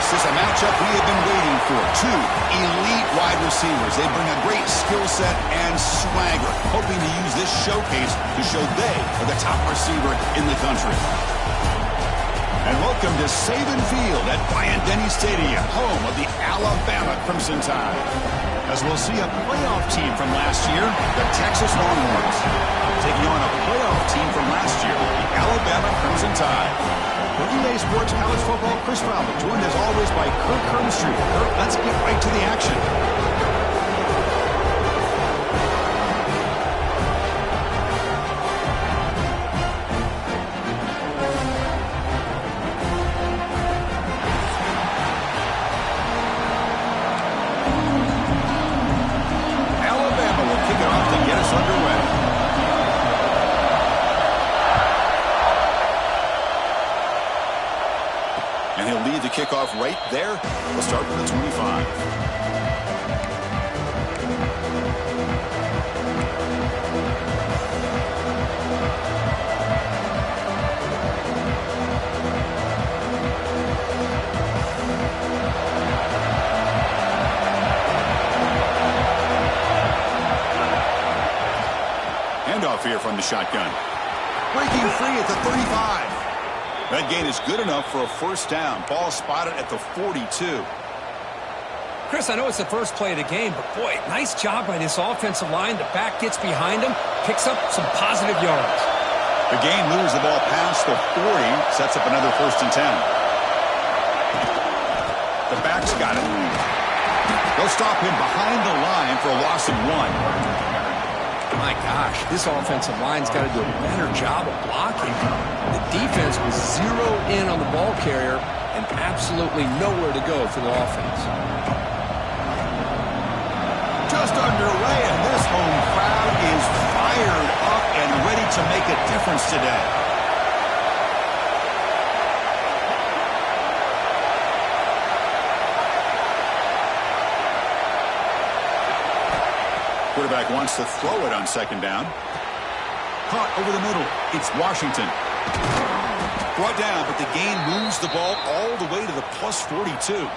This is a matchup we have been waiting for. Two elite wide receivers. They bring a great skill set and swagger, hoping to use this showcase to show they are the top receiver in the country. And welcome to Saban Field at Bryant-Denny Stadium, home of the Alabama Crimson Tide. As we'll see a playoff team from last year, the Texas Longhorns, taking on a playoff team from last year, the Alabama Crimson Tide. For EA Sports College Football, Chris Robert, joined as always by Kirk Hermstreet. Kirk, let's get right to the action. Alabama will kick it off to get us underway. And he'll lead the kickoff right there. We'll start with the 25. Handoff here from the shotgun. Breaking free at the 35. That gain is good enough for a first down. Ball spotted at the 42. Chris, I know it's the first play of the game, but boy, nice job by this offensive line. The back gets behind him, picks up some positive yards. The gain moves the ball past the 40, sets up another 1st and 10. The back's got it. They'll stop him behind the line for a loss of 1. My gosh, this offensive line's got to do a better job of blocking. The defense was zeroed in on the ball carrier and absolutely nowhere to go for the offense. Just underway, and this home crowd is fired up and ready to make a difference today. Quarterback wants to throw it on 2nd down. Caught over the middle. It's Washington. Brought down, but the gain moves the ball all the way to the plus 42.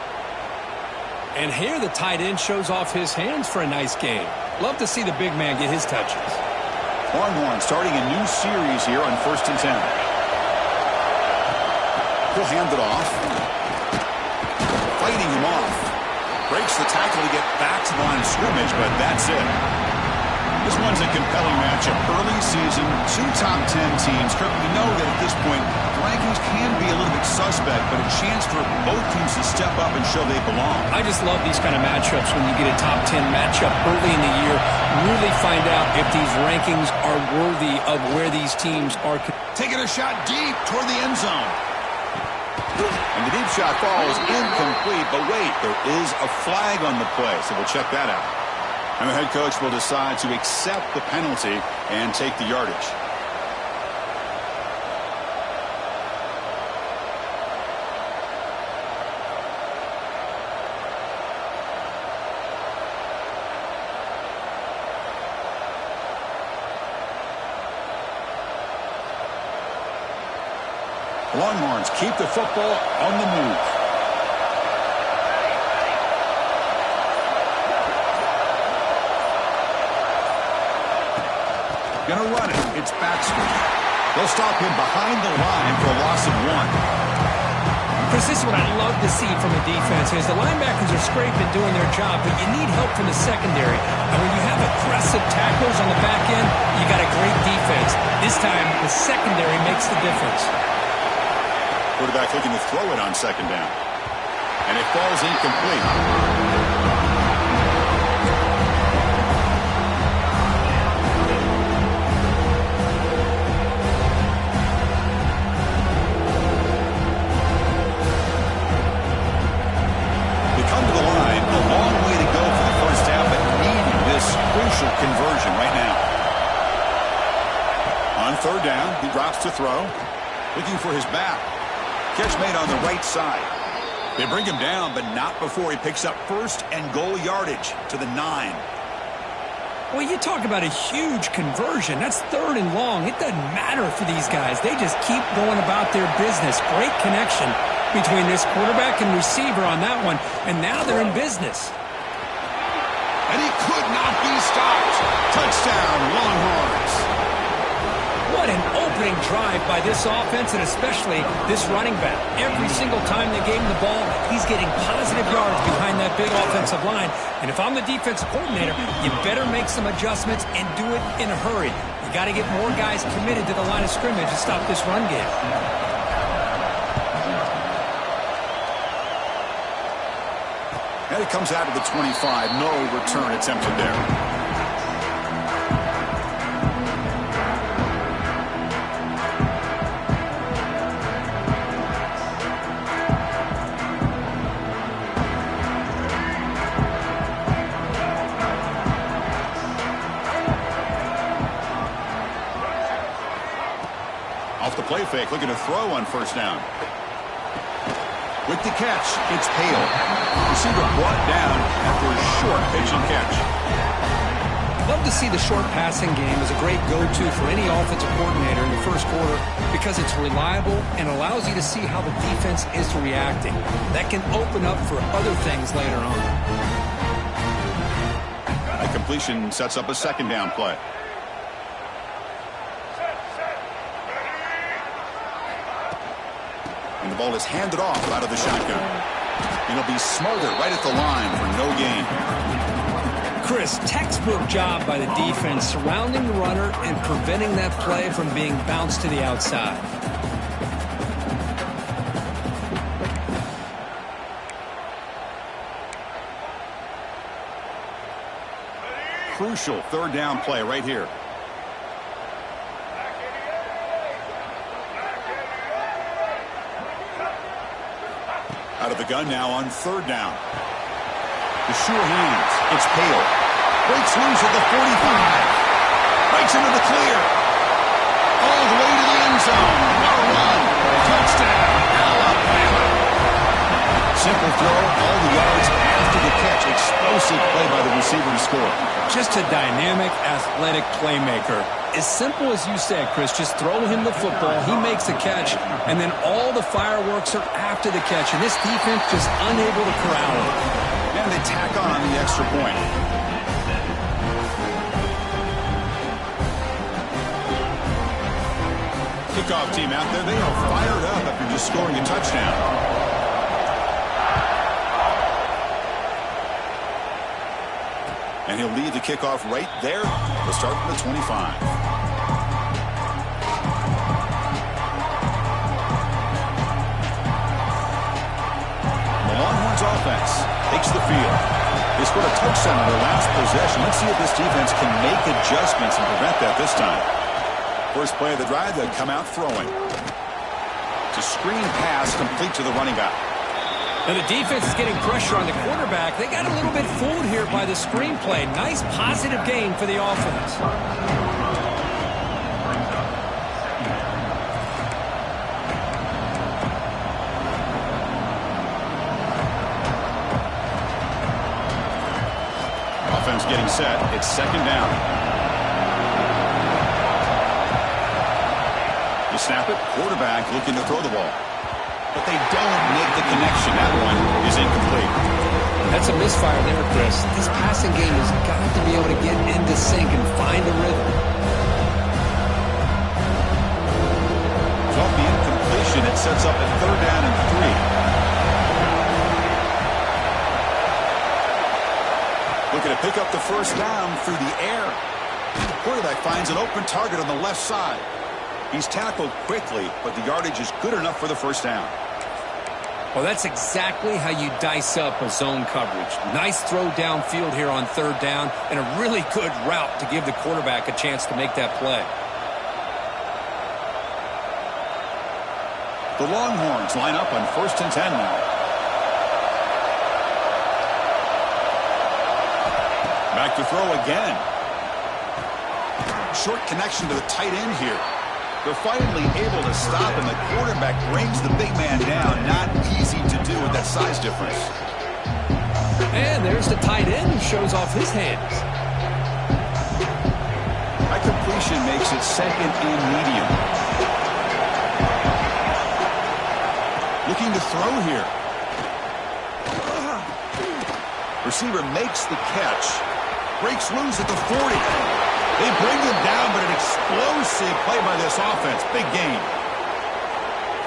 And here the tight end shows off his hands for a nice gain. Love to see the big man get his touches. Longhorn starting a new series here on 1st and 10. He'll hand it off. Fighting him off. Breaks the tackle to get back to the line of scrimmage, but that's it. This one's a compelling matchup. Early season, 2 top 10 teams. Kirk, we know that at this point, the rankings can be a little bit suspect, but a chance for both teams to step up and show they belong. I just love these kind of matchups when you get a top 10 matchup early in the year. Really find out if these rankings are worthy of where these teams are. Taking a shot deep toward the end zone. And the deep shot falls incomplete, but wait, there is a flag on the play, so we'll check that out. And the head coach will decide to accept the penalty and take the yardage. Longhorns keep the football on the move. Gonna run it. It's Baxter. They'll stop him behind the line for a loss of 1. Chris, this is what I love to see from a defense is the linebackers are scraping doing their job, but you need help from the secondary. And when you have aggressive tacklers on the back end, you got a great defense. This time, the secondary makes the difference. Quarterback looking to throw it on 2nd down. And it falls incomplete. They come to the line. A long way to go for the first down, but needing this crucial conversion right now. On 3rd down, he drops to throw. Looking for his back. Catch made on the right side. They bring him down, but not before he picks up 1st and goal yardage to the 9. Well, you talk about a huge conversion. That's 3rd and long. It doesn't matter for these guys. They just keep going about their business. Great connection. between this quarterback and receiver on that one, and now they're in business. And he could not be stopped. Touchdown, Longhorns. What an opening drive by this offense, and especially this running back. Every single time they gave him the ball, he's getting positive yards behind that big offensive line. And if I'm the defensive coordinator, you better make some adjustments and do it in a hurry. You got to get more guys committed to the line of scrimmage to stop this run game. And it comes out of the 25. No return attempted there. Off the play fake, looking to throw on first down. With the catch, it's Hale. Receiver brought down after a short pitch and catch. Love to see the short passing game as a great go-to for any offensive coordinator in the first quarter because it's reliable and allows you to see how the defense is reacting. That can open up for other things later on. A completion sets up a second down play. And the ball is handed off out of the shotgun. It'll be smothered right at the line for no gain. Chris, textbook job by the defense surrounding the runner and preventing that play from being bounced to the outside. Crucial third down play right here. Out of the gun now on third down. The sure hands. It's Hale. Breaks loose at the 45. Breaks into the clear. All the way to the end zone. What a run. Touchdown, Alabama. Simple throw. All the yards after the catch. Explosive play by the receiver to score. Just a dynamic, athletic playmaker. As simple as you said, Chris, just throw him the football, he makes a catch, and then all the fireworks are after the catch, and this defense just unable to corral him. And they tack on the extra point. Kickoff team out there, they are fired up after just scoring a touchdown. And he'll lead the kickoff right there. We'll start from the 25. The Longhorns offense takes the field. They scored a touchdown on their last possession. Let's see if this defense can make adjustments and prevent that this time. First play of the drive, they'll come out throwing. To screen pass complete to the running back. And the defense is getting pressure on the quarterback. They got a little bit fooled here by the screenplay. Nice positive gain for the offense. Offense getting set. It's second down. You snap it. Quarterback looking to throw the ball. But they don't make the connection. That one is incomplete. That's a misfire there, Chris. This passing game has got to be able to get into sync and find a rhythm. Off the incompletion, it sets up a third down and 3. Looking to pick up the first down through the air. The quarterback finds an open target on the left side. He's tackled quickly, but the yardage is good enough for the first down. Well, that's exactly how you dice up a zone coverage. Nice throw downfield here on third down, and a really good route to give the quarterback a chance to make that play. The Longhorns line up on 1st and 10 now. Back to throw again. Short connection to the tight end here. They're finally able to stop, and the quarterback brings the big man down. Not easy to do with that size difference. And there's the tight end who shows off his hands. High completion makes it second and medium. looking to throw here. Receiver makes the catch. Breaks loose at the 40. They bring him down, but an explosive play by this offense. Big gain.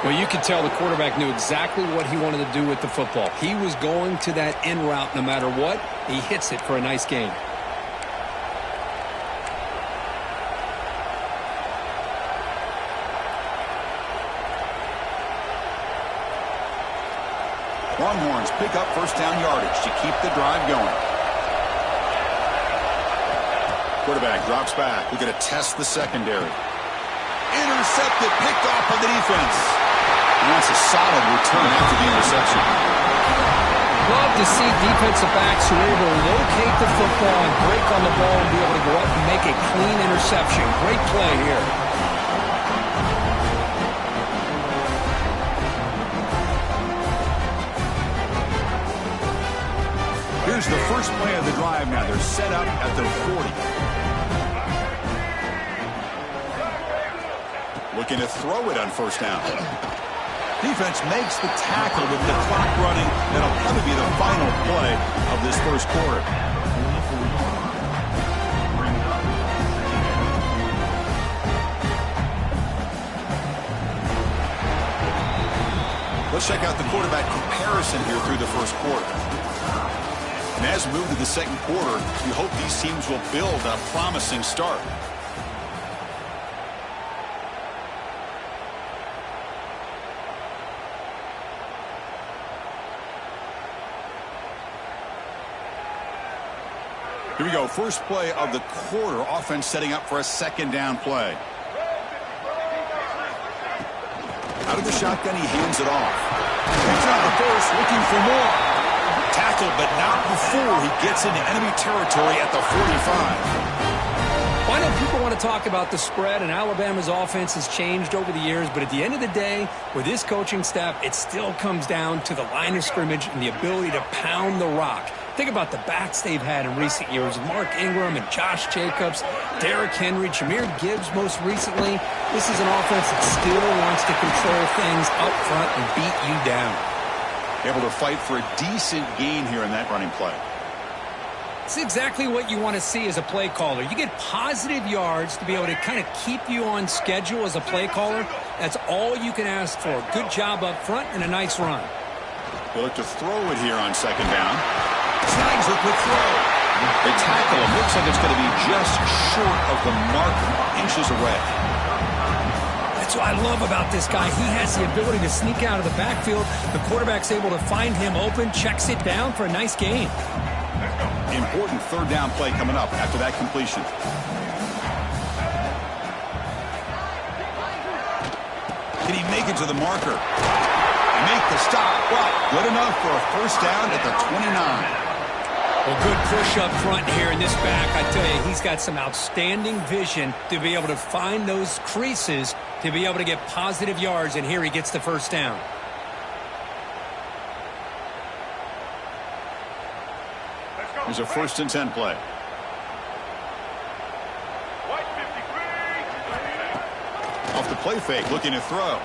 Well, you could tell the quarterback knew exactly what he wanted to do with the football. He was going to that in route no matter what. He hits it for a nice gain. Longhorns pick up first down yardage to keep the drive going. Quarterback drops back. We're going to test the secondary. Intercepted, picked off by the defense. And that's a solid return after the interception. Love to see defensive backs who are able to locate the football and break on the ball and be able to go up and make a clean interception. Great play here. Here's the first play of the drive now. They're set up at their 40. Looking to throw it on first down. Defense makes the tackle with the clock running. That'll probably be the final play of this first quarter. Let's check out the quarterback comparison here through the first quarter. And as we move to the second quarter, we hope these teams will build a promising start. Here we go. First play of the quarter. Offense setting up for a second down play. Out of the shotgun, he hands it off. Picks out the first, looking for more. Tackled, but not before he gets into enemy territory at the 45. Well, I know people want to talk about the spread, and Alabama's offense has changed over the years, but at the end of the day, with this coaching staff, it still comes down to the line of scrimmage and the ability to pound the rock. Think about the backs they've had in recent years. Mark Ingram and Josh Jacobs, Derrick Henry, Jahmyr Gibbs most recently. This is an offense that still wants to control things up front and beat you down. Able to fight for a decent gain here in that running play. It's exactly what you want to see as a play caller. You get positive yards to be able to kind of keep you on schedule as a play caller. That's all you can ask for. Good job up front and a nice run. They look to throw it here on second down. Snags a quick throw. They tackle him. Looks like it's going to be just short of the mark, inches away. That's what I love about this guy. He has the ability to sneak out of the backfield. The quarterback's able to find him open, checks it down for a nice gain. Important third down play coming up after that completion. Can he make it to the marker? Make the stop, but good enough for a first down at the 29. Well, good push up front here in this back. I tell you, he's got some outstanding vision to be able to find those creases to be able to get positive yards, and here he gets the first down. Here's a 1st and 10 play. Off the play fake, looking to throw.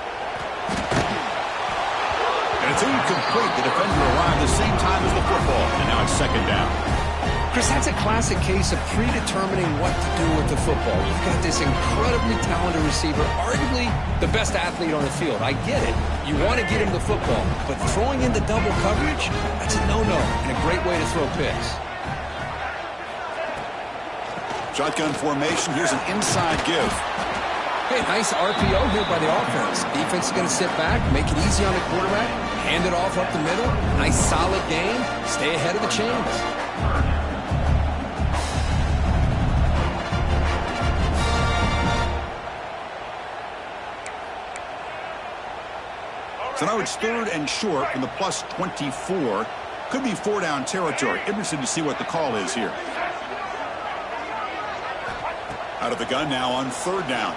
And it's incomplete. The defender arrived the same time as the football, and now it's second down. Chris, that's a classic case of predetermining what to do with the football. You've got this incredibly talented receiver, arguably the best athlete on the field. I get it. You want to get him the football, but throwing into double coverage, that's a no-no and a great way to throw picks. Shotgun formation. Here's an inside give. Hey, nice RPO here by the offense. Defense is going to sit back, make it easy on the quarterback, hand it off up the middle. Nice solid game. Stay ahead of the chains. So now it's 3rd and short from the plus 24. Could be 4-down territory. Interested to see what the call is here. Out of the gun now on 3rd down.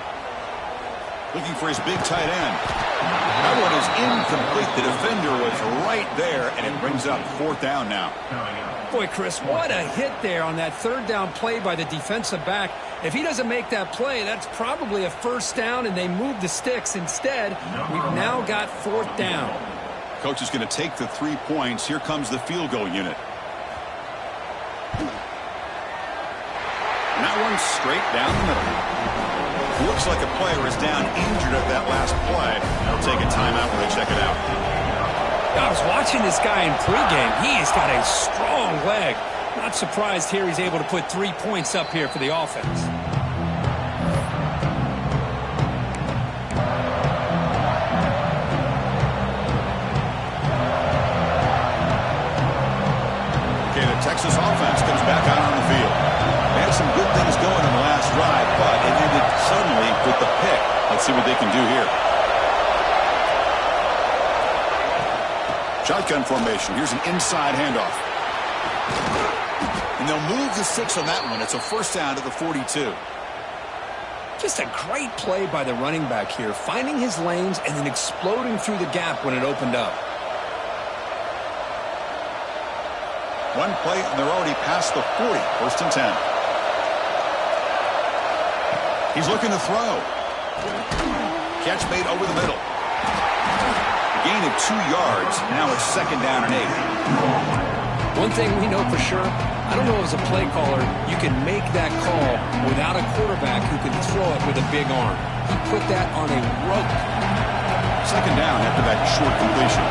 Looking for his big tight end. That one is incomplete. The defender was right there, and it brings up 4th down now. Boy, Chris, what a hit there on that 3rd down play by the defensive back. If he doesn't make that play, that's probably a first down, and they move the sticks. Instead, we've now got 4th down. Coach is going to take the 3 points. Here comes the field goal unit. And that one straight down the middle. Looks like a player is down injured at that last play. They'll take a timeout when they check it out. I was watching this guy in pregame. He has got a strong leg. Not surprised here he's able to put 3 points up here for the offense. Okay, the Texas offense comes back out on the field. They had some good things going in the last drive, but it ended suddenly with the pick. Let's see what they can do here. Shotgun formation. Here's an inside handoff. And they'll move the 6 on that one. It's a first down to the 42. Just a great play by the running back here, finding his lanes and then exploding through the gap when it opened up. One play, and they're already past the 40. First and 10. He's looking to throw. Catch made over the middle. Gain of 2 yards. Now it's second down and 8. One thing we know for sure, I don't know as a play caller, you can make that call without a quarterback who can throw it with a big arm. He put that on a rope. Second down after that short completion.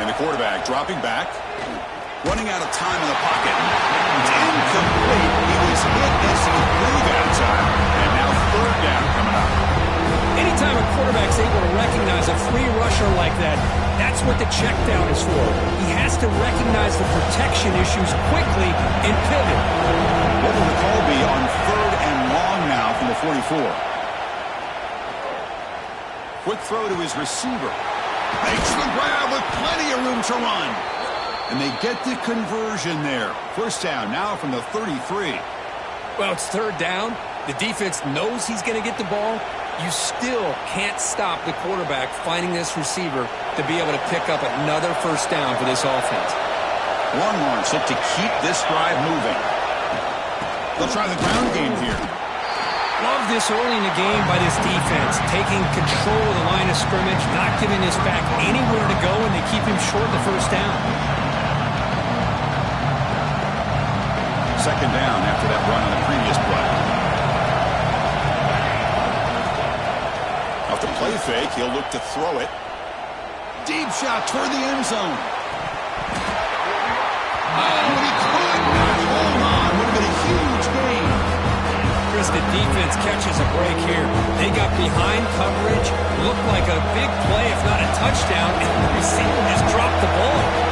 And the quarterback dropping back. Running out of time in the pocket. It's incomplete. He was hit as he threw that time. And now third down coming up. Anytime a quarterback's able to recognize a free rusher like that, that's what the check down is for. He has to recognize the protection issues quickly and pivot. What will the call be on third and long now from the 44? Quick throw to his receiver. Makes the grab with plenty of room to run. And they get the conversion there. First down now from the 33. Well, it's third down. The defense knows he's going to get the ball. You still can't stop the quarterback finding this receiver to be able to pick up another first down for this offense. Longhorns look to keep this drive moving. They'll try the ground game here. Love this early in the game by this defense, taking control of the line of scrimmage, not giving this back anywhere to go, and they keep him short of the first down. Second down after that run on the previous play. Off the play fake, he'll look to throw it. Deep shot toward the end zone. Oh, and he could not hold on. Would have been a huge gain. Chris, the defense catches a break here. They got behind coverage, looked like a big play, if not a touchdown, and the receiver just dropped the ball.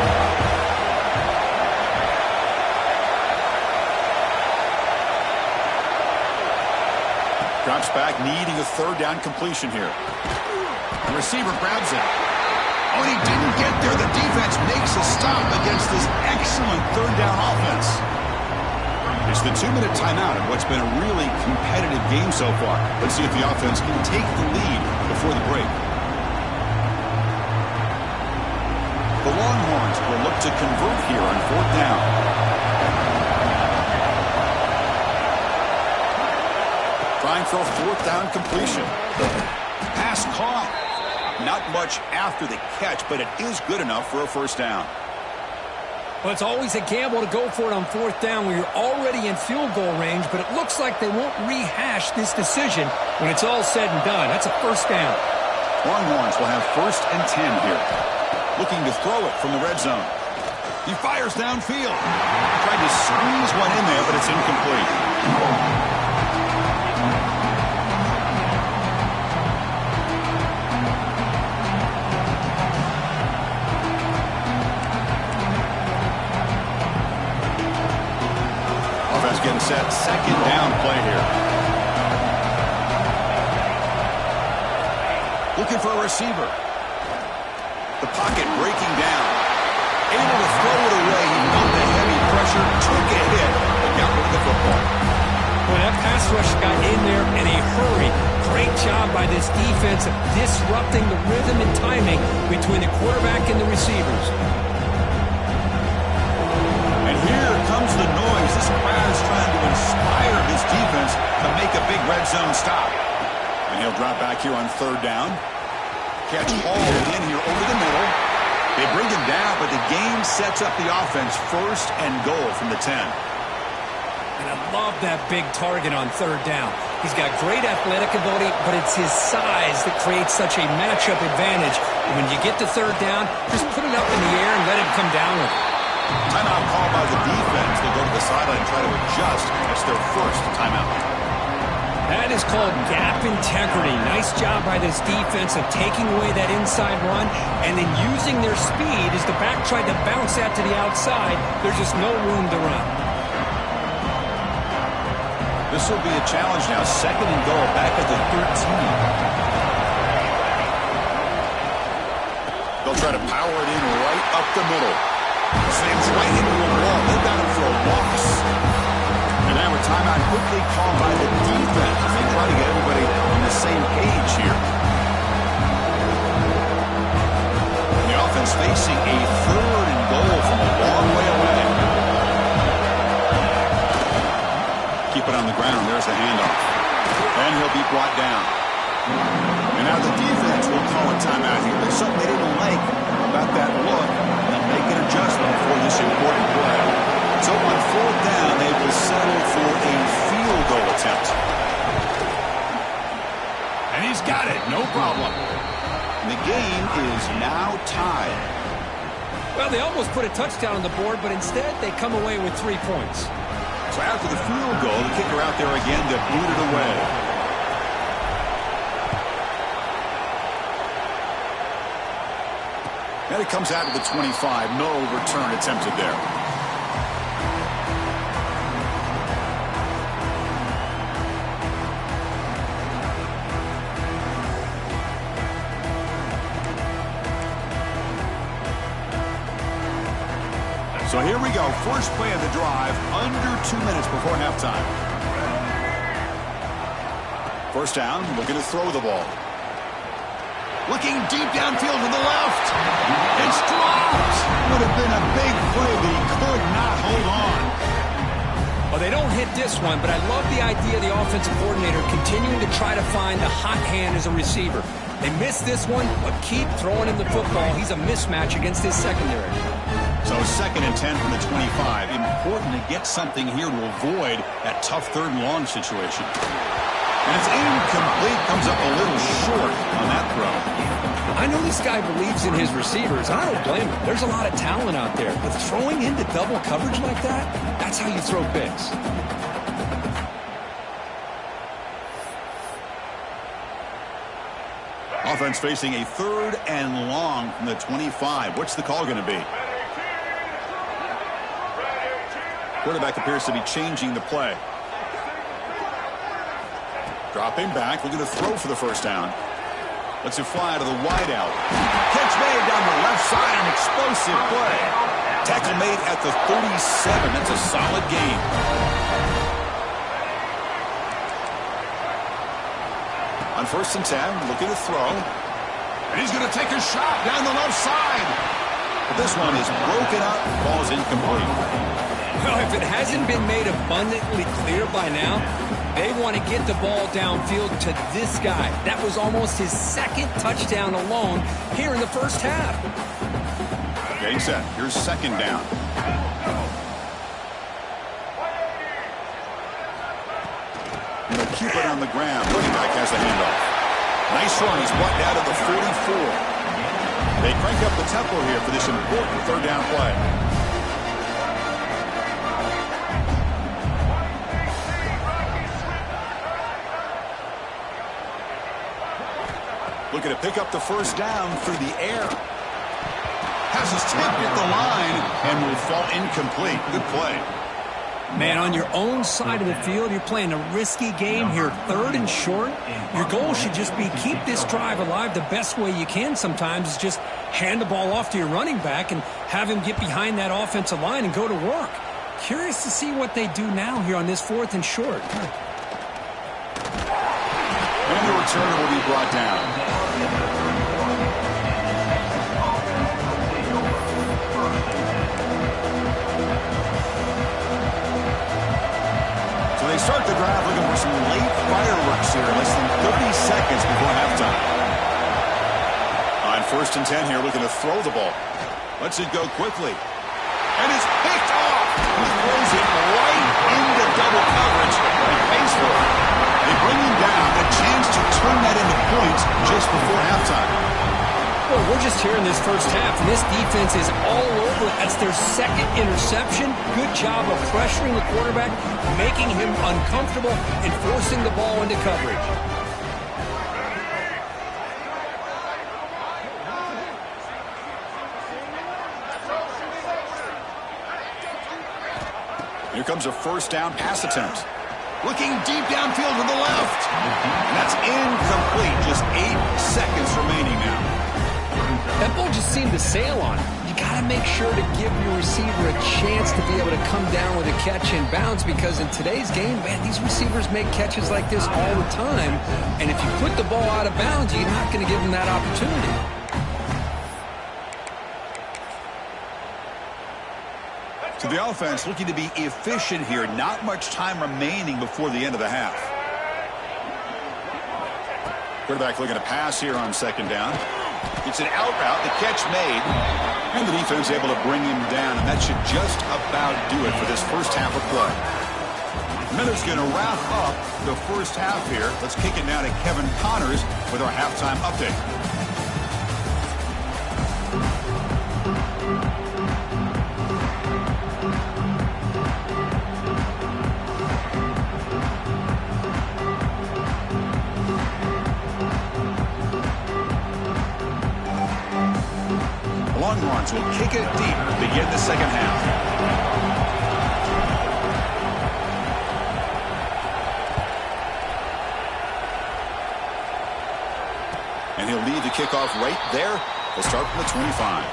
Drops back, needing a third down completion here. The receiver grabs it. Oh, and he didn't get there. The defense makes a stop against this excellent third down offense. It's the 2-minute timeout of what's been a really competitive game so far. Let's see if the offense can take the lead before the break. The Longhorns will look to convert here on fourth down. Trying for a fourth down completion. Pass caught. Not much after the catch, but it is good enough for a first down. Well, it's always a gamble to go for it on fourth down when you're already in field goal range, but it looks like they won't rehash this decision when it's all said and done. That's a first down. Longhorns will have first and 10 here. Looking to throw it from the red zone. He fires downfield. Tried to squeeze one in there, but it's incomplete. Getting set, second down play here. Looking for a receiver. The pocket breaking down. Able to throw it away. He felt the heavy pressure, took a hit, but got rid of the football. Well, that pass rush got in there in a hurry. Great job by this defense of disrupting the rhythm and timing between the quarterback and the receivers. And here comes the noise. This crowd is trying to inspire this defense to make a big they'll drop back here on third down. Catch hauled in here over the middle. They bring him down, but the game sets up the offense first and goal from the 10. And I love that big target on third down. He's got great athletic ability, but it's his size that creates such a matchup advantage. And when you get to third down, just put it up in the air and let him come down with it. Timeout called by the defense. They'll go to the sideline and try to adjust. That's their first timeout. That is called gap integrity. Nice job by this defense of taking away that inside run and then using their speed as the back tried to bounce out to the outside. There's just no room to run. This will be a challenge now. Second and goal back at the 13. They'll try to power it in right up the middle. Slams right into a wall. They've got him for a loss. And now a timeout quickly called by the defense as they try to get everybody on the same page here. The offense facing a third and goal from a long way away. Keep it on the ground. There's the handoff. And he'll be brought down. And now the defense will call a timeout here. There's something they didn't like about that look. They'll make an adjustment for this important play. So on fourth down, they will settle for a field goal attempt. And he's got it. No problem. And the game is now tied. Well, they almost put a touchdown on the board, but instead they come away with 3 points. So after the field goal, the kicker out there again to boot it away. And it comes out to the 25. No return attempted there. So here we go. First play of the drive, under 2 minutes before halftime. First down, looking to throw the ball. Looking deep downfield to the left. It's dropped. Would have been a big play, but he could not hold on. Well, they don't hit this one, but I love the idea of the offensive coordinator continuing to try to find the hot hand as a receiver. They missed this one, but keep throwing him the football. He's a mismatch against his secondary. So second and 10 from the 25. Important to get something here to avoid that tough third and long situation. And it's incomplete. Comes up a little short on that throw. I know this guy believes in his receivers. I don't blame him. There's a lot of talent out there. But throwing into double coverage like that, that's how you throw picks. Offense facing a third and long from the 25. What's the call going to be? Quarterback appears to be changing the play. Dropping back, looking to throw for the first down. Lets it fly to the wideout. Catch made down the left side, an explosive play. Tackle made at the 37. That's a solid gain. On first and 10, looking to throw. And he's going to take a shot down the left side. But this one is broken up, falls incomplete. Well, if it hasn't been made abundantly clear by now, they want to get the ball downfield to this guy. That was almost his second touchdown alone here in the first half. Getting set. Here's second down. And they'll keep it on the ground. Running back has the handoff. Nice run. He's brought down to the 44. They crank up the tempo here for this important third down play. Looking to pick up the first down through the air. Has his tip at the line and will fall incomplete. Good play. Man, on your own side of the field, you're playing a risky game here, third and short. Your goal should just be keep this drive alive the best way you can sometimes is just hand the ball off to your running back and have him get behind that offensive line and go to work. Curious to see what they do now here on this fourth and short. And the returner will be brought down. start the drive looking for some late fireworks here, less than 30 seconds before halftime. On 1st and 10 here, looking to throw the ball. Lets it go quickly. And it's picked off. He throws it right into double coverage and pays for it. They bring him down, a chance to turn that into points just before halftime. Well, we're just here in this first half, and this defense is all over it. That's their second interception. Good job of pressuring the quarterback, making him uncomfortable, and forcing the ball into coverage. Here comes a first down pass attempt. Looking deep downfield to the left. And that's incomplete. Just 8 seconds remaining now. That ball just seemed to sail on. You got to make sure to give your receiver a chance to be able to come down with a catch and bounce, because in today's game, man, these receivers make catches like this all the time. And if you put the ball out of bounds, you're not going to give them that opportunity. To the offense, looking to be efficient here. Not much time remaining before the end of the half. Quarterback looking to pass here on 2nd down. It's an out route, the catch made, and the defense able to bring him down, and that should just about do it for this first half of play. Miller's going to wrap up the first half here. Let's kick it now to Kevin Connors with our halftime update. Longhorns will kick it deep to begin the second half. And he'll lead the kickoff right there. They'll start from the 25.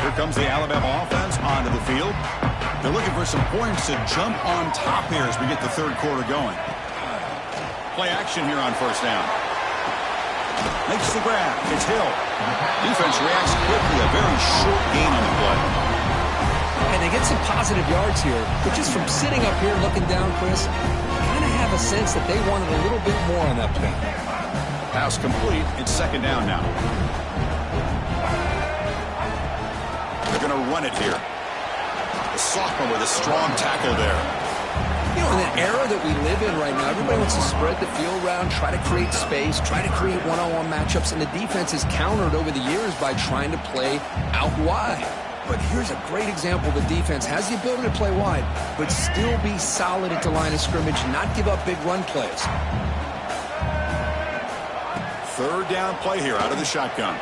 Here comes the Alabama offense onto the field. They're looking for some points to jump on top here as we get the third quarter going. Play action here on 1st down. Makes the grab. It's Hill. Defense reacts quickly. A very short gain on the play. And they get some positive yards here. But just from sitting up here looking down, Chris, kind of have a sense that they wanted a little bit more on that play. Pass complete. It's 2nd down now. They're going to run it here. The sophomore with a strong tackle there. You know, in the era that we live in right now, everybody wants to spread the field around, try to create space, try to create one-on-one matchups, and the defense is countered over the years by trying to play out wide. But here's a great example. The defense has the ability to play wide, but still be solid at the line of scrimmage, not give up big run plays. 3rd down play here out of the shotgun.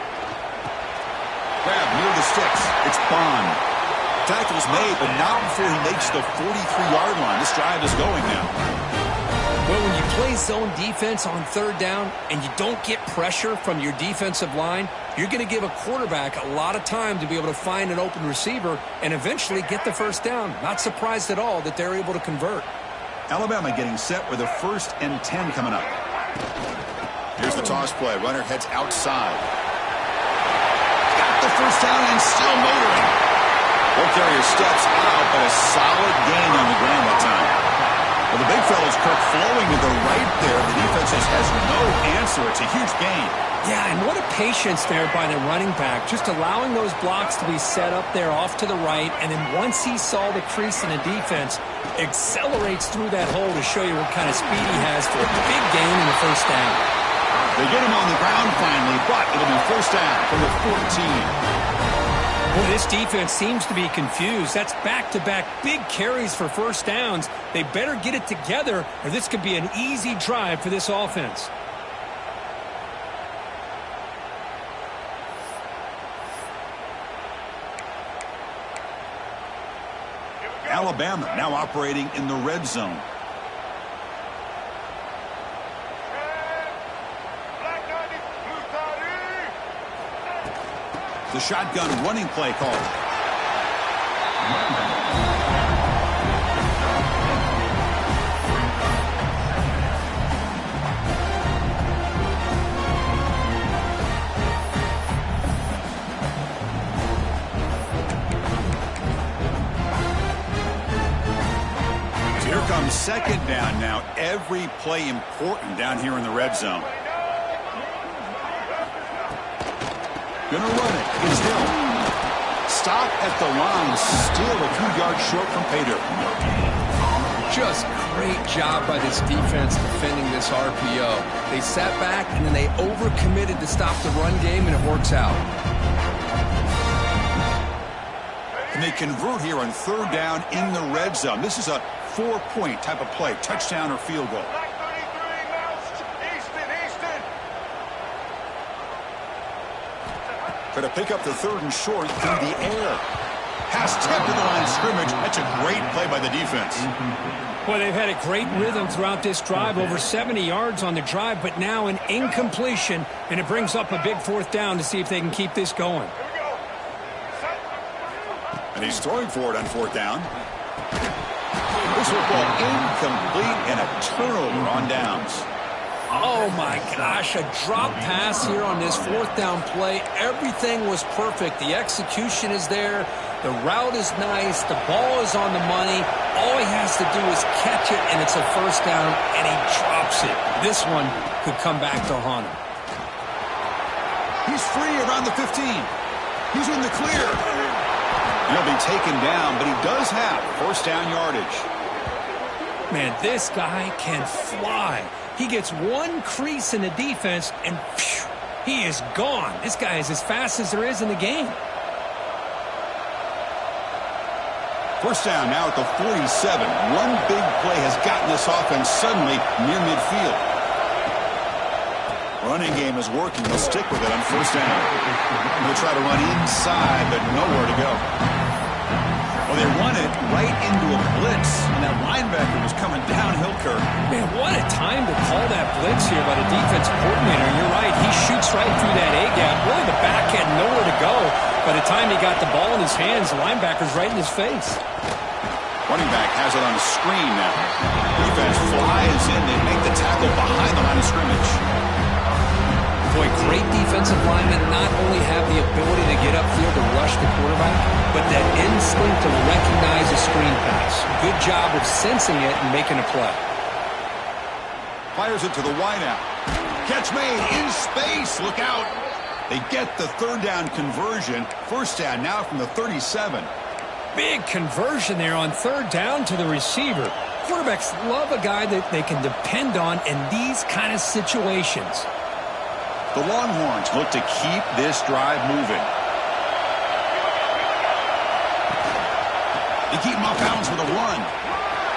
Grab near the sticks. It's Bond. Tackle's made, but not before he makes the 43-yard line. This drive is going now. Well, when you play zone defense on 3rd down and you don't get pressure from your defensive line, you're going to give a quarterback a lot of time to be able to find an open receiver and eventually get the 1st down. Not surprised at all that they're able to convert. Alabama getting set with a 1st and 10 coming up. Here's the toss play. Runner heads outside. Got the 1st down and still motoring. Ball carrier steps out, but a solid gain on the ground that time. Well, the big fella's Kirk flowing to the right there. The defense just has no answer. It's a huge gain. Yeah, and what a patience there by the running back. Just allowing those blocks to be set up there off to the right, and then once he saw the crease in the defense, accelerates through that hole to show you what kind of speed he has for a big gain in the 1st down. They get him on the ground finally, but it'll be 1st down from the 14. Boy, this defense seems to be confused. That's back-to-back big carries for 1st downs. They better get it together, or this could be an easy drive for this offense. Alabama now operating in the red zone. The shotgun running play call. second down now. Every play important down here in the red zone. Gonna run it. It's Hill. Stop at the line. Still a few yards short from pay dirt. Just great job by this defense defending this RPO. They sat back and then they overcommitted to stop the run game, and it works out. And they convert here on third down in the red zone. This is a 4-point type of play, touchdown or field goal. Try to pick up the third and short through the air. Pass tipped to the line of scrimmage. That's a great play by the defense. Well, they've had a great rhythm throughout this drive, over 70 yards on the drive, but now an incompletion, and it brings up a big fourth down to see if they can keep this going. And he's throwing for it on fourth down. This football incomplete and a turnover on downs. Oh, my gosh, a drop pass here on this fourth down play. Everything was perfect. The execution is there. The route is nice. The ball is on the money. All he has to do is catch it, and it's a first down, and he drops it. This one could come back to haunt him. He's free around the 15. He's in the clear. He'll be taken down, but he does have first down yardage. Man, this guy can fly. He gets one crease in the defense, and phew, he is gone. This guy is as fast as there is in the game. First down now at the 47. One big play has gotten this offense suddenly near midfield. Running game is working. They'll stick with it on first down. They'll try to run inside, but nowhere to go. Well, they run it right into a blitz, and that linebacker was coming downhill, Kirk. Man, what a time to call that blitz here by the defensive coordinator. You're right. He shoots right through that A-gap. Really, the back had nowhere to go. By the time he got the ball in his hands, the linebacker's right in his face. Running back has it on the screen now. Defense flies in. They make the tackle behind the line of scrimmage. Boy, great defensive linemen not only have the ability to get upfield to rush the quarterback, but that instinct to recognize a screen pass. Good job of sensing it and making a play. Fires it to the wideout. Catch made in space. Look out. They get the third down conversion. First down now from the 37. Big conversion there on third down to the receiver. Quarterbacks love a guy that they can depend on in these kind of situations. The Longhorns look to keep this drive moving. They keep him off balance with a run.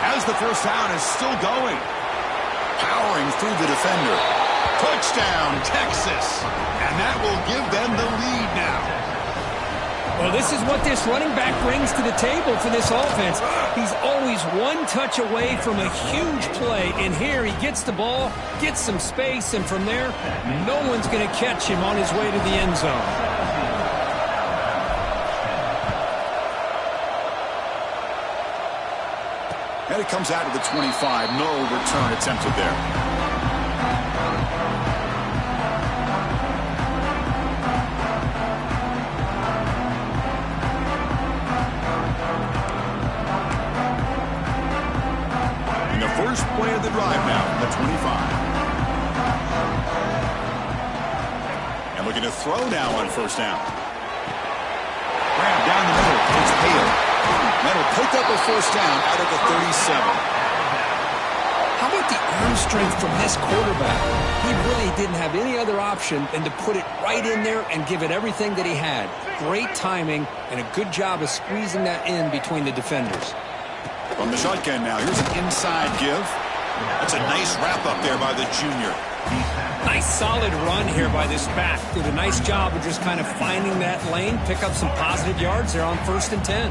As the first down is still going. Powering through the defender. Touchdown, Texas. And that will give them the lead now. Well, this is what this running back brings to the table for this offense. He's always one touch away from a huge play, and here he gets the ball, gets some space, and from there, no one's going to catch him on his way to the end zone. And it comes out to the 25. No return attempted there. First play of the drive now from the 25. And looking to throw now on first down. Grab down the middle. It's Hale. That'll pick up a first down out of the 37. How about the arm strength from this quarterback? He really didn't have any other option than to put it right in there and give it everything that he had. Great timing and a good job of squeezing that in between the defenders. From the shotgun now, here's an inside give. That's a nice wrap up there by the junior. Nice solid run here by this back. Did a nice job of just kind of finding that lane, pick up some positive yards there on 1st and 10.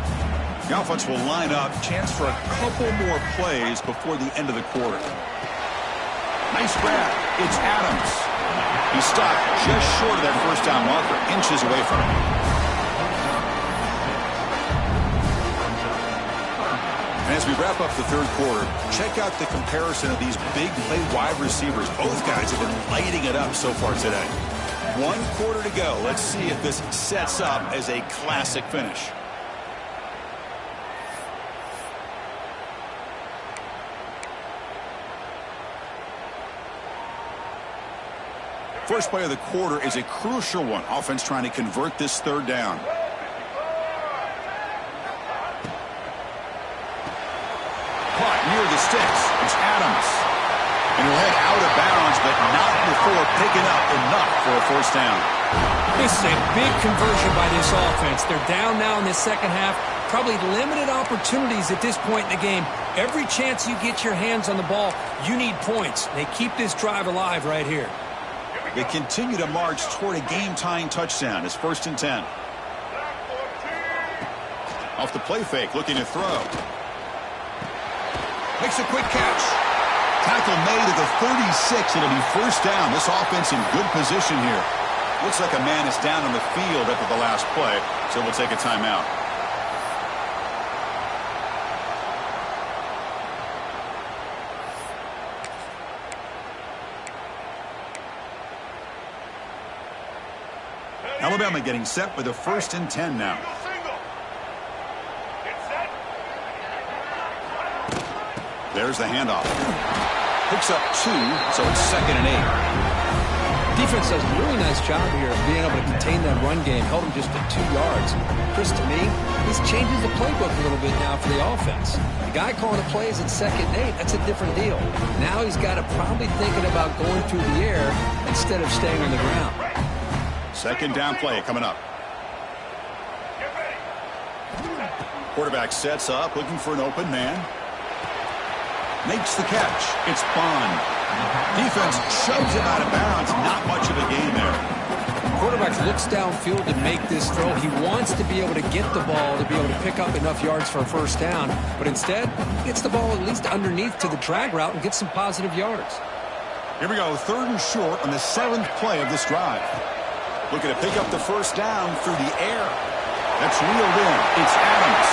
The offense will line up. Chance for a couple more plays before the end of the quarter. Nice grab. It's Adams. He stopped just short of that first down marker, inches away from it. And as we wrap up the third quarter, check out the comparison of these big play wide receivers. Both guys have been lighting it up so far today. 1 quarter to go. Let's see if this sets up as a classic finish. First play of the quarter is a crucial one. Offense trying to convert this third down. Caught near the sticks. It's Adams. And he'll head out of bounds, but not before picking up enough for a first down. This is a big conversion by this offense. They're down now in the second half. Probably limited opportunities at this point in the game. Every chance you get your hands on the ball, you need points. They keep this drive alive right here. They continue to march toward a game-tying touchdown. It's 1st and 10. Off the play fake, looking to throw. Makes a quick catch. Tackle made at the 36. It'll be first down. This offense in good position here. Looks like a man is down on the field after the last play, so we'll take a timeout. Alabama getting set with a 1st and 10 now. There's the handoff. Picks up 2, so it's 2nd and 8. Defense does a really nice job here of being able to contain that run game. Held him just at 2 yards. Chris, to me, this changes the playbook a little bit now for the offense. The guy calling the plays at 2nd and 8, that's a different deal. Now he's got to probably thinking about going through the air instead of staying on the ground. 2nd down play coming up. Quarterback sets up, looking for an open man. Makes the catch. It's Bond. Defense shoves him out of bounds. Not much of a gain there. Quarterback looks downfield to make this throw. He wants to be able to get the ball to be able to pick up enough yards for a first down. But instead, gets the ball at least underneath to the drag route and gets some positive yards. Here we go. 3rd and short on the 7th play of this drive. Looking to pick up the first down through the air. That's reeled in. It's Adams.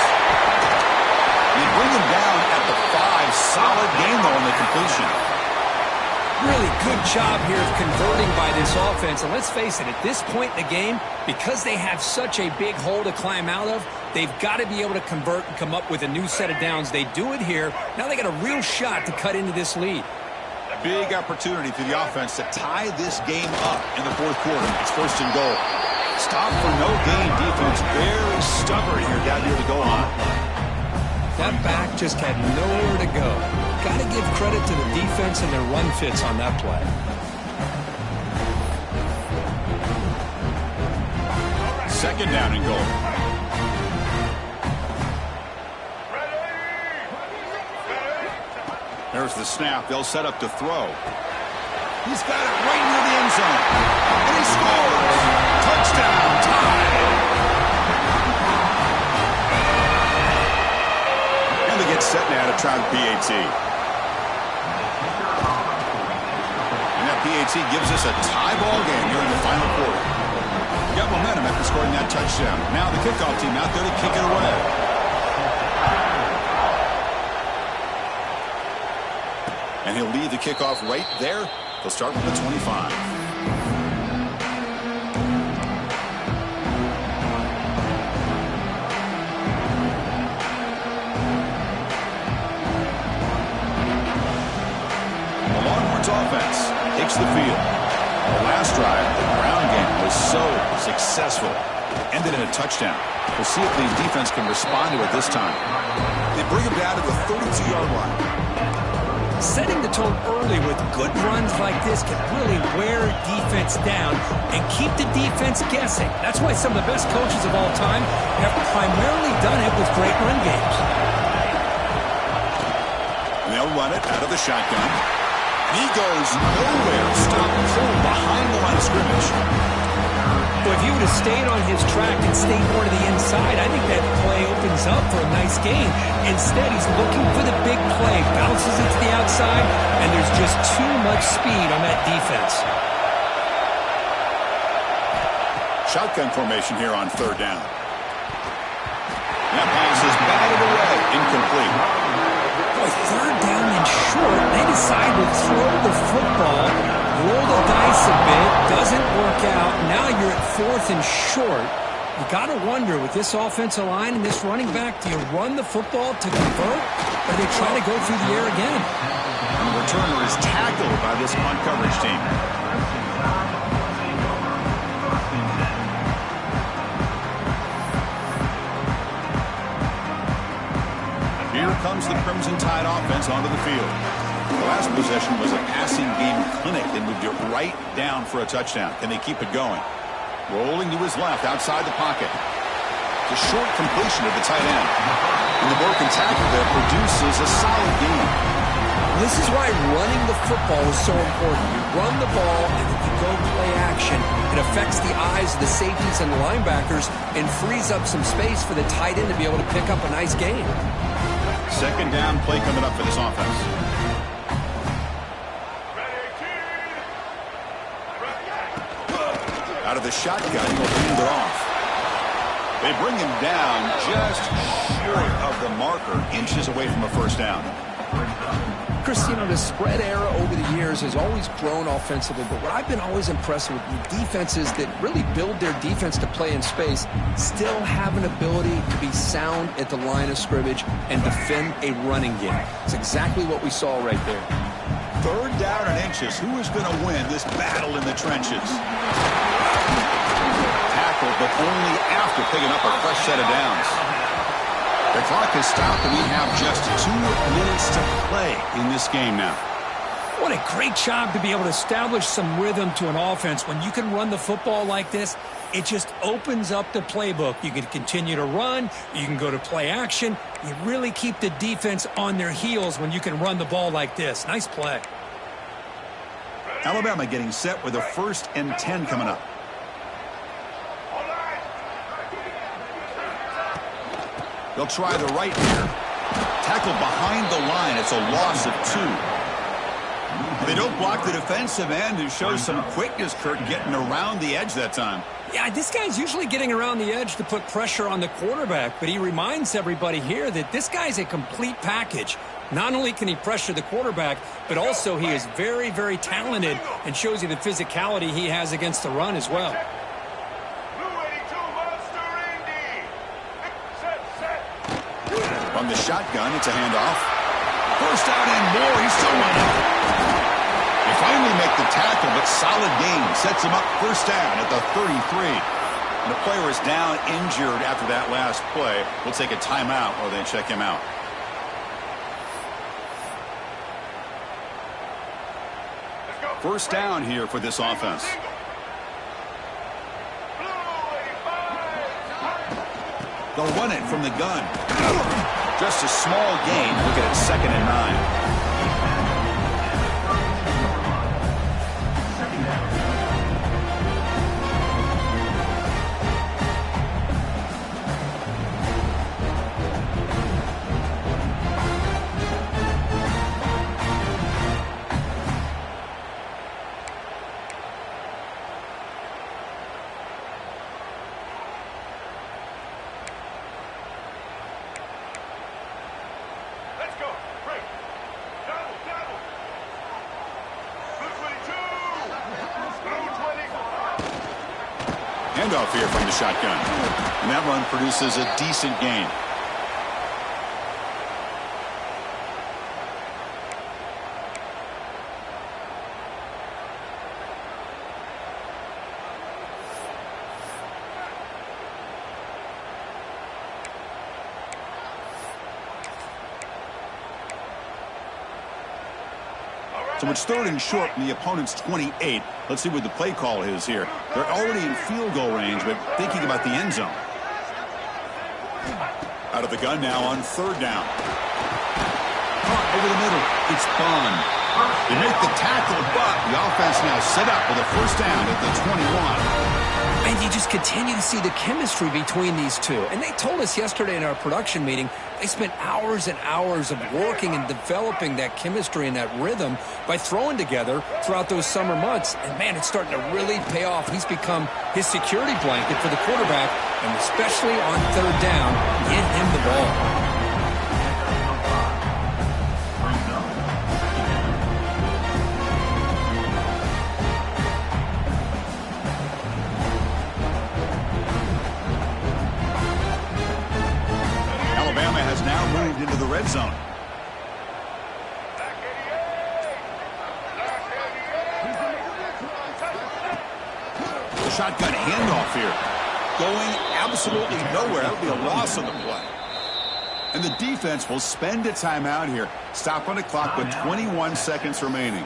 They bring him down at the 5. Solid gain, though, on the completion. Really good job here of converting by this offense. And let's face it, at this point in the game, because they have such a big hole to climb out of, they've got to be able to convert and come up with a new set of downs. They do it here. Now they got a real shot to cut into this lead. Big opportunity for the offense to tie this game up in the 4th quarter. It's 1st and goal. Stop for no gain. Defense very stubborn here down near the goal line. That back just had nowhere to go. Got to give credit to the defense and their run fits on that play. Second down and goal. There's the snap. They'll set up to throw. He's got it right near the end zone. And he scores. Touchdown. Tie. And they get set now to try the PAT. And that PAT gives us a tie ball game here in the final quarter. Got momentum after scoring that touchdown. Now the kickoff team out there to kick it away. And he'll lead the kickoff right there. They'll start with the 25. The Longhorns offense takes the field. The last drive, the ground game was so successful. Ended in a touchdown. We'll see if the defense can respond to it this time. They bring him down to the 32-yard line. Setting the tone early with good runs like this can really wear defense down and keep the defense guessing. That's why some of the best coaches of all time have primarily done it with great run games. And they'll run it out of the shotgun. He goes nowhere. Stop pulled behind the line of scrimmage. Well, if he would have stayed on his track and stayed more to the inside, I think that play opens up for a nice gain. Instead, he's looking for the big play, bounces it to the outside, and there's just too much speed on that defense. Shotgun formation here on 3rd down. That pass is batted away, incomplete. Boy, 3rd down and short. They decide to throw the football, roll the dice a bit, doesn't work out. Now you're at 4th and short. You got to wonder, with this offensive line and this running back, do you run the football to convert, or do they try to go through the air again? And the returner is tackled by this punt coverage team. comes the Crimson Tide offense onto the field. The last possession was a passing game clinic. They moved it right down for a touchdown. Can they keep it going? Rolling to his left outside the pocket. The short completion of the tight end. And the broken tackle there produces a solid game. This is why running the football is so important. You run the ball, and if you go play action, it affects the eyes of the safeties and the linebackers and frees up some space for the tight end to be able to pick up a nice gain. Second down play coming up for this offense. Out of the shotgun, he'll hand it off. They bring him down just short of the marker, inches away from a first down. Chris, the spread era over the years has always grown offensively, but what I've been always impressed with defenses that really build their defense to play in space still have an ability to be sound at the line of scrimmage and defend a running game. It's exactly what we saw right there. Third down and inches. Who is going to win this battle in the trenches? Tackle, but only after picking up a fresh set of downs. The clock is stopped, and we have just 2 minutes to play in this game now. What a great job to be able to establish some rhythm to an offense. When you can run the football like this, it just opens up the playbook. You can continue to run. You can go to play action. You really keep the defense on their heels when you can run the ball like this. Nice play. Alabama getting set with a 1st and 10 coming up. They'll try the right here. Tackle behind the line. It's a loss of 2. They don't block the defensive end, who shows some quickness, Kurt, getting around the edge that time. Yeah, this guy's usually getting around the edge to put pressure on the quarterback, but he reminds everybody here that this guy's a complete package. Not only can he pressure the quarterback, but also he is very, very talented and shows you the physicality he has against the run as well. From the shotgun, it's a handoff. First down and more. He's still running. They finally make the tackle, but solid gain. Sets him up first down at the 33. And the player is down injured after that last play. We'll take a timeout or then check him out. First down here for this offense. They'll run it from the gun. Just a small gain. Look at it, 2nd and 9. Handoff here from the shotgun. And that run produces a decent gain. So it's 3rd and short from the opponent's 28. Let's see what the play call is here. They're already in field goal range, but thinking about the end zone. Out of the gun now on 3rd down. Over the middle. It's Bond. They make the tackle, but the offense now set up with a first down at the 21. And you just continue to see the chemistry between these two. And they told us yesterday in our production meeting, they spent hours and hours of working and developing that chemistry and that rhythm by throwing together throughout those summer months. And, man, it's starting to really pay off. He's become his security blanket for the quarterback, and especially on 3rd down, get him the ball. Into the red zone. The shotgun handoff here. Going absolutely nowhere. That would be a loss on the play. And the defense will spend a timeout here. Stop on the clock with 21 seconds remaining.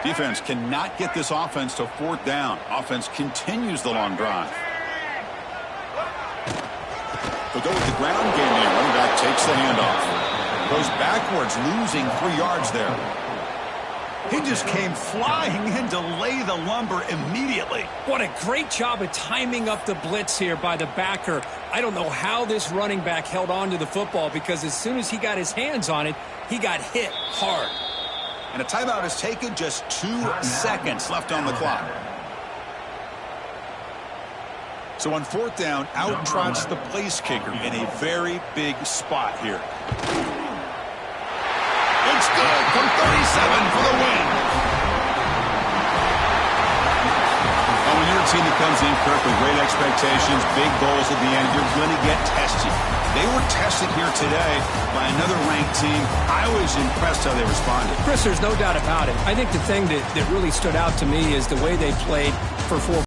Defense cannot get this offense to fourth down. Offense continues the long drive. They'll go with the ground game here. Running back takes the handoff. Goes backwards, losing 3 yards there. He just came flying in to lay the lumber immediately. What a great job of timing up the blitz here by the backer. I don't know how this running back held on to the football, because as soon as he got his hands on it, he got hit hard. And a timeout is taken, just 2 seconds left on the clock. So on fourth down, out trots the place kicker in a very big spot here. It's good from 37 for the win. Now, when you're a team that comes in, Kirk, with great expectations, big goals at the end, you're going to get tested. They were tested here today by another ranked team. I was impressed how they responded. Chris, there's no doubt about it. I think the thing that really stood out to me is the way they played for 4